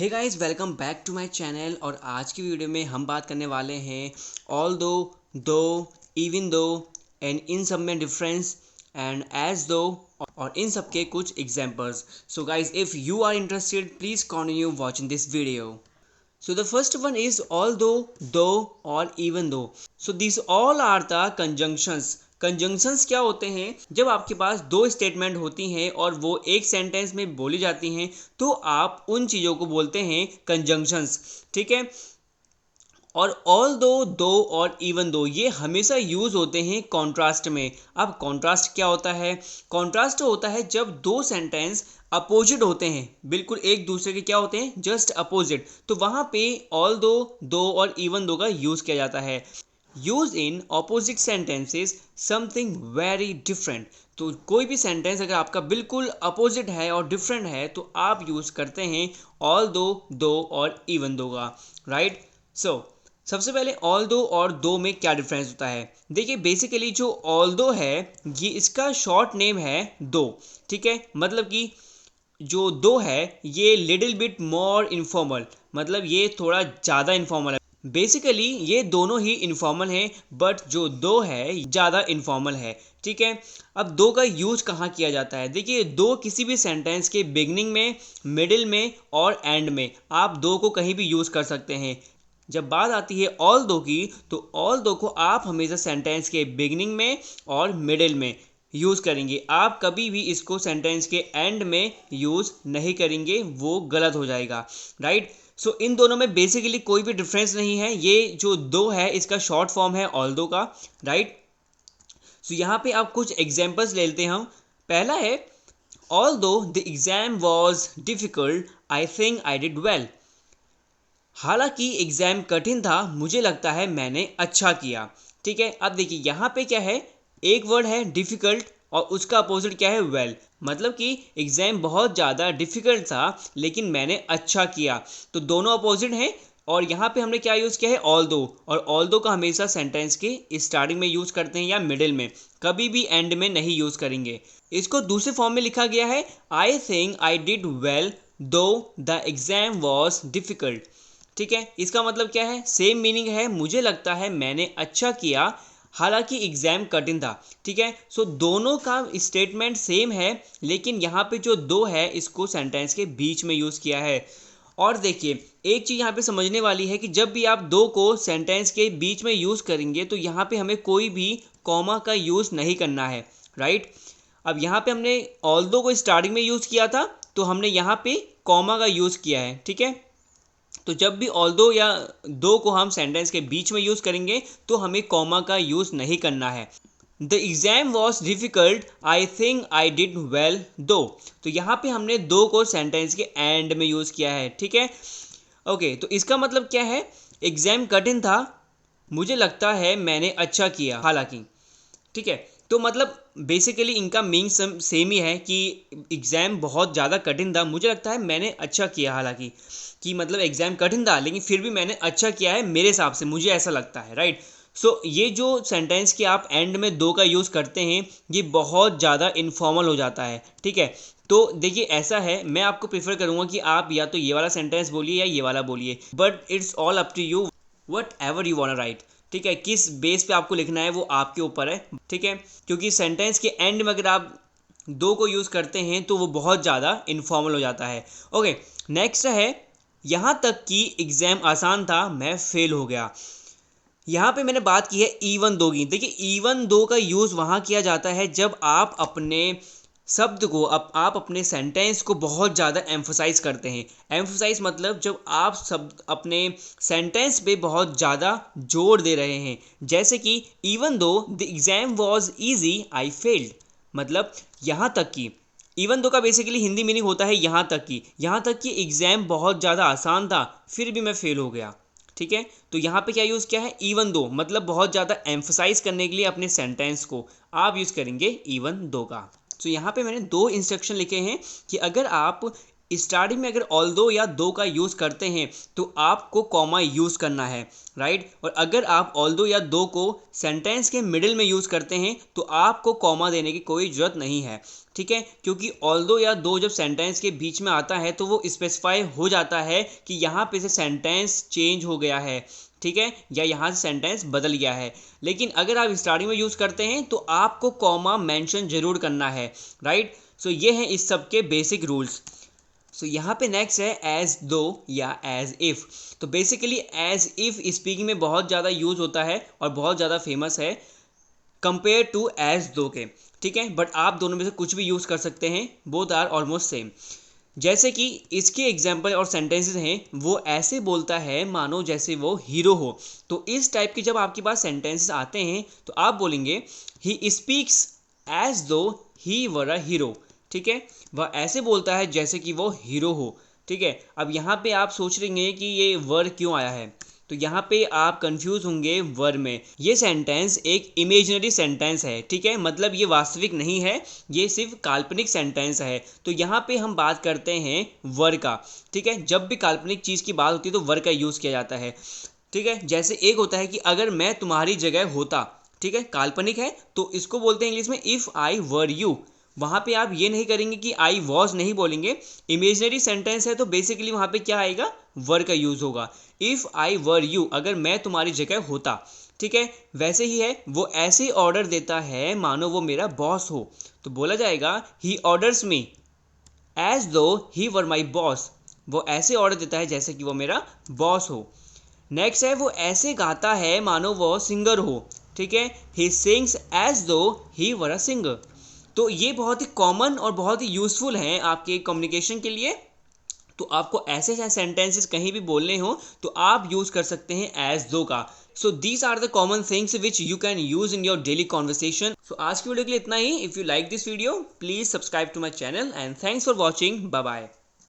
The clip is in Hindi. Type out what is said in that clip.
Hey guys, welcome back to my channel. और आज की वीडियो में हम बात करने वाले हैं ऑल दो, इवन दो एंड इन सब में डिफरेंस एंड एज दो और इन सब के कुछ examples. So guys, if you are interested please continue watching this video. So the first one is although, though or even though. So these all are the conjunctions. Conjunctions क्या होते हैं? जब आपके पास दो स्टेटमेंट होती हैं और वो एक सेंटेंस में बोली जाती हैं तो आप उन चीज़ों को बोलते हैं कंजंक्शंस. ठीक है. और ऑल दो और इवन दो ये हमेशा यूज़ होते हैं कॉन्ट्रास्ट में. अब कॉन्ट्रास्ट क्या होता है? कॉन्ट्रास्ट होता है जब दो सेंटेंस अपोजिट होते हैं, बिल्कुल एक दूसरे के क्या होते हैं, जस्ट अपोजिट. तो वहाँ पे ऑल दो और इवन दो का यूज़ किया जाता है. Use in opposite sentences something very different. तो कोई भी सेंटेंस अगर आपका बिल्कुल अपोजिट है और डिफरेंट है तो आप यूज़ करते हैं ऑल दो और इवन दो का. राइट. सो सबसे पहले ऑल दो और दो में क्या डिफरेंस होता है? देखिए, बेसिकली जो ऑल दो है ये इसका शॉर्ट नेम है दो. ठीक है. मतलब कि जो दो है ये लिटिल बिट मोर इनफॉर्मल, मतलब ये थोड़ा ज़्यादा इनफॉर्मल है. बेसिकली ये दोनों ही इनफॉर्मल हैं बट जो दो है ज़्यादा इनफॉर्मल है. ठीक है. अब दो का यूज़ कहाँ किया जाता है? देखिए, दो किसी भी सेंटेंस के बिगनिंग में, मिडिल में और एंड में आप दो को कहीं भी यूज़ कर सकते हैं. जब बात आती है ऑल दो की तो ऑल दो को आप हमेशा सेंटेंस के बिगनिंग में और मिडिल में यूज़ करेंगे. आप कभी भी इसको सेंटेंस के एंड में यूज़ नहीं करेंगे, वो गलत हो जाएगा. राइट. सो इन दोनों में बेसिकली कोई भी डिफरेंस नहीं है. ये जो दो है इसका शॉर्ट फॉर्म है ऑल दो का. राइट. सो यहाँ पे आप कुछ एग्जाम्पल्स ले लेते हैं हम. पहला है ऑल दो the exam was difficult I think I did well. हालांकि एग्ज़ाम कठिन था, मुझे लगता है मैंने अच्छा किया. ठीक है. अब देखिए यहाँ पे क्या है, एक वर्ड है डिफ़िकल्ट और उसका अपोजिट क्या है, वेल. मतलब कि एग्ज़ाम बहुत ज़्यादा डिफ़िकल्ट था लेकिन मैंने अच्छा किया. तो दोनों अपोजिट हैं. और यहाँ पे हमने क्या यूज़ किया है, ऑल दो. और ऑल दो का हमेशा सेंटेंस के स्टार्टिंग में यूज़ करते हैं या मिडिल में, कभी भी एंड में नहीं यूज़ करेंगे. इसको दूसरे फॉर्म में लिखा गया है I think I did well दो द एग्ज़ाम वॉज डिफ़िकल्ट. ठीक है. इसका मतलब क्या है, सेम मीनिंग है, मुझे लगता है मैंने अच्छा किया हालांकि एग्ज़ाम कठिन था. ठीक है. सो दोनों का स्टेटमेंट सेम है लेकिन यहाँ पे जो दो है इसको सेंटेंस के बीच में यूज़ किया है. और देखिए, एक चीज़ यहाँ पे समझने वाली है कि जब भी आप दो को सेंटेंस के बीच में यूज़ करेंगे तो यहाँ पे हमें कोई भी कॉमा का यूज़ नहीं करना है. राइट. अब यहाँ पे हमने ऑल दो को स्टार्टिंग में यूज़ किया था तो हमने यहाँ पे कॉमा का यूज़ किया है. ठीक है. तो जब भी ऑल दो या दो को हम सेंटेंस के बीच में यूज़ करेंगे तो हमें कॉमा का यूज़ नहीं करना है. The exam was difficult I think I did well दो. तो यहाँ पे हमने दो को सेंटेंस के एंड में यूज़ किया है. ठीक है. ओके. तो इसका मतलब क्या है, एग्ज़ाम कठिन था, मुझे लगता है मैंने अच्छा किया हालांकि. ठीक है. तो मतलब बेसिकली इनका मीनिंग सेम ही है कि एग्ज़ाम बहुत ज़्यादा कठिन था, मुझे लगता है मैंने अच्छा किया हालांकि, कि मतलब एग्ज़ाम कठिन था लेकिन फिर भी मैंने अच्छा किया है मेरे हिसाब से, मुझे ऐसा लगता है. राइट. सो ये जो सेंटेंस के आप एंड में दो का यूज़ करते हैं ये बहुत ज़्यादा इनफॉर्मल हो जाता है. ठीक है. तो देखिए ऐसा है, मैं आपको प्रेफर करूँगा कि आप या तो ये वाला सेंटेंस बोलिए या ये वाला बोलिए, but it's all up to you, whatever you want right. ठीक है. किस बेस पे आपको लिखना है वो आपके ऊपर है. ठीक है. क्योंकि सेंटेंस के एंड में अगर आप दो को यूज़ करते हैं तो वो बहुत ज़्यादा इनफॉर्मल हो जाता है. ओके. नेक्स्ट है यहाँ तक कि एग्ज़ाम आसान था मैं फेल हो गया. यहाँ पे मैंने बात की है इवन दो की. देखिए, इवन दो का यूज़ वहाँ किया जाता है जब आप अपने शब्द को आप अपने सेंटेंस को बहुत ज़्यादा एम्फोसाइज करते हैं. एम्फोसाइज मतलब जब आप शब्द अपने सेंटेंस पे बहुत ज़्यादा जोर दे रहे हैं. जैसे कि even though the exam was easy I failed. मतलब यहाँ तक कि, इवन दो का बेसिकली हिंदी मीनिंग होता है यहाँ तक कि एग्ज़ाम बहुत ज़्यादा आसान था फिर भी मैं फेल हो गया. ठीक है. तो यहाँ पे क्या यूज़ किया है, इवन दो, मतलब बहुत ज़्यादा एम्फोसाइज करने के लिए अपने सेंटेंस को आप यूज़ करेंगे इवन दो का. तो यहाँ पे मैंने दो इंस्ट्रक्शन लिखे हैं कि अगर आप स्टार्टिंग में अगर ऑल दो या दो का यूज़ करते हैं तो आपको कॉमा यूज़ करना है. राइट. और अगर आप ऑल दो या दो को सेंटेंस के मिडिल में यूज़ करते हैं तो आपको कॉमा देने की कोई ज़रूरत नहीं है. ठीक है, क्योंकि ऑल्दो या दो जब सेंटेंस के बीच में आता है तो वो स्पेसिफाई हो जाता है कि यहाँ पे से सेंटेंस चेंज हो गया है, ठीक है, या यहाँ से सेंटेंस बदल गया है। लेकिन अगर आप स्टार्टिंग में यूज़ करते हैं तो आपको कॉमा मेंशन जरूर करना है, राइट। सो ये हैं इस सब के बेसिक रूल्स। सो यहाँ पे नेक्स्ट है एज दो या एज इफ़। तो बेसिकली एज इफ़ स्पीकिंग में बहुत ज़्यादा यूज़ होता है और बहुत ज़्यादा फेमस है कंपेयर टू एज दो के, ठीक है, बट आप दोनों में से कुछ भी यूज़ कर सकते हैं, बोथ आर ऑलमोस्ट सेम। जैसे कि इसके एग्जाम्पल और सेंटेंसेस हैं, वो ऐसे बोलता है मानो जैसे वो हीरो हो। तो इस टाइप के जब आपके पास सेंटेंसेस आते हैं तो आप बोलेंगे ही स्पीक्स एज दो ही वर अ हीरो, ठीक है, वह ऐसे बोलता है जैसे कि वो हीरो हो, ठीक है। अब यहाँ पे आप सोच रहे हैं कि ये वर क्यों आया है, तो यहाँ पे आप कंफ्यूज होंगे वर में। ये सेंटेंस एक इमेजिनरी सेंटेंस है, ठीक है, मतलब ये वास्तविक नहीं है, ये सिर्फ काल्पनिक सेंटेंस है। तो यहाँ पे हम बात करते हैं वर का, ठीक है, जब भी काल्पनिक चीज़ की बात होती है तो वर का यूज़ किया जाता है, ठीक है। जैसे एक होता है कि अगर मैं तुम्हारी जगह होता, ठीक है, काल्पनिक है, तो इसको बोलते हैं इंग्लिश में इफ़ आई वर यू। वहाँ पे आप ये नहीं करेंगे कि आई वॉज नहीं बोलेंगे, इमेजिनरी सेंटेंस है तो बेसिकली वहाँ पे क्या आएगा, वर का यूज़ होगा। इफ़ आई वर यू, अगर मैं तुम्हारी जगह होता, ठीक है। वैसे ही है, वो ऐसे ऑर्डर देता है मानो वो मेरा बॉस हो, तो बोला जाएगा ही ऑर्डर्स मी एज दो ही वर माई बॉस। वो ऐसे ऑर्डर देता है जैसे कि वो मेरा बॉस हो। नेक्स्ट है वो ऐसे गाता है मानो वो सिंगर हो, ठीक है, ही सिंग्स एज दो ही वर अ सिंगर। तो ये बहुत ही कॉमन और बहुत ही यूज़फुल हैं आपके कम्युनिकेशन के लिए। तो आपको ऐसे ऐसे सेंटेंसेस कहीं भी बोलने हो तो आप यूज़ कर सकते हैं एज दो का। So these are the common things which you can use in your daily conversation. So आज की वीडियो के लिए इतना ही। If you like this video please subscribe to my channel and thanks for watching. Bye bye.